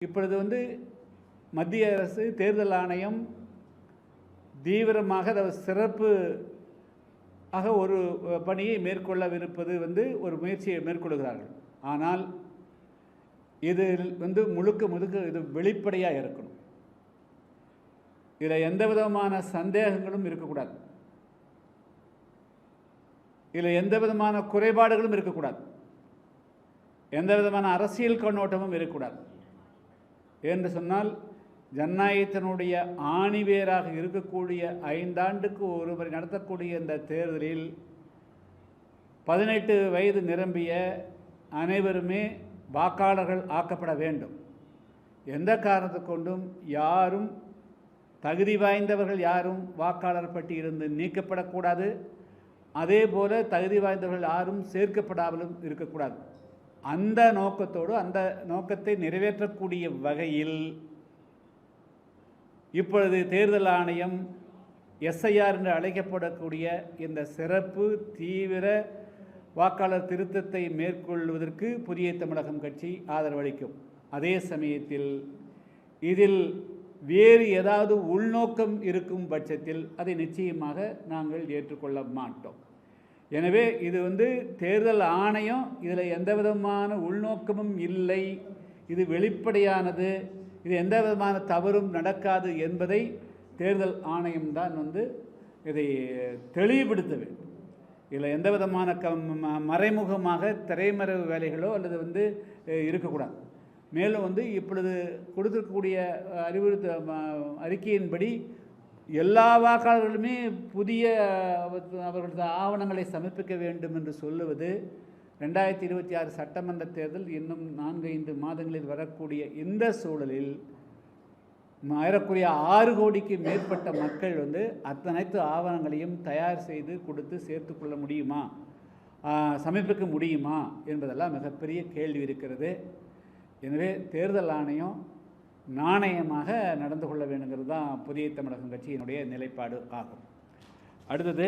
இப்பொழுது மத்திய அரசு தேர்தல் ஆணையம் தீவிரமாக சிறப்பு ஒரு பணியை மேற்கொள்ளவிருப்பது ஒரு முயற்சியை மேற்கொள்கிறார்கள். ஆனால் இதில் முழுக்க முழுக்க இது வெளிப்படையாக இருக்கணும். இதில் எந்த விதமான சந்தேகங்களும் இருக்கக்கூடாது. இதில் எந்த விதமான குறைபாடுகளும் இருக்கக்கூடாது. எந்த விதமான அரசியல் கண்ணோட்டமும் இருக்கக்கூடாது. என்று சொன்னால் ஜனநாயகத்தினுடைய ஆணிவேராக இருக்கக்கூடிய 5 ஆண்டுக்கு ஒரு முறை நடத்தக்கூடிய இந்த தேர்தலில் 18 வயது நிரம்பிய அனைவருமே வாக்காளர்கள் ஆக்கப்பட வேண்டும். எந்த காரணத்தை கொண்டும் யாரும் தகுதி வாய்ந்தவர்கள் யாரும் வாக்காளர் பட்டியலிருந்து நீக்கப்படக்கூடாது. அதே போல தகுதி வாய்ந்தவர்கள் யாரும் சேர்க்கப்படாமலும் இருக்கக்கூடாது. அந்த நோக்கத்தோடு அந்த நோக்கத்தை நிறைவேற்றக்கூடிய வகையில் இப்பொழுது தேர்தல் ஆணையம் எஸ்ஐஆர் என்று அழைக்கப்படக்கூடிய இந்த சிறப்பு தீவிர வாக்காளர் திருத்தத்தை மேற்கொள்வதற்கு புதிய தமிழகம் கட்சி ஆதரவளிக்கும். அதே சமயத்தில் இதில் வேறு ஏதாவது உள்நோக்கம் இருக்கும் பட்சத்தில் அதை நிச்சயமாக நாங்கள் ஏற்றுக்கொள்ள மாட்டோம். எனவே இது தேர்தல் ஆணையம் இதில் எந்த விதமான உள்நோக்கமும் இல்லை, இது வெளிப்படையானது, இது எந்த விதமான தவறும் நடக்காது என்பதை தேர்தல் ஆணையம்தான் இதை தெளிவுபடுத்த வேண்டும். இதில் எந்த விதமான மறைமுகமாக திரைமறைவு வேலைகளோ அல்லது இருக்கக்கூடாது. மேலும் இப்பொழுது கொடுத்திருக்கக்கூடிய அறிக்கையின்படி எல்லா வாக்காளர்களுமே புதிய அவர்களது ஆவணங்களை சமர்ப்பிக்க வேண்டும் என்று சொல்லுவது 2026 சட்டமன்ற தேர்தல் இன்னும் 4-5 மாதங்களில் வரக்கூடிய இந்த சூழலில் ஏறக்குறைய 6 கோடிக்கு மேற்பட்ட மக்கள் அத்தனைத்து ஆவணங்களையும் தயார் செய்து கொடுத்து சேர்த்துக்கொள்ள முடியுமா, சமர்ப்பிக்க முடியுமா என்பதெல்லாம் மிகப்பெரிய கேள்வி இருக்கிறது. எனவே தேர்தல் ஆணையம் நாணயமாக நடந்து கொள்ள வேண்டுங்கிறது தான் புதிய தமிழகம் கட்சியினுடைய நிலைப்பாடு ஆகும். அடுத்தது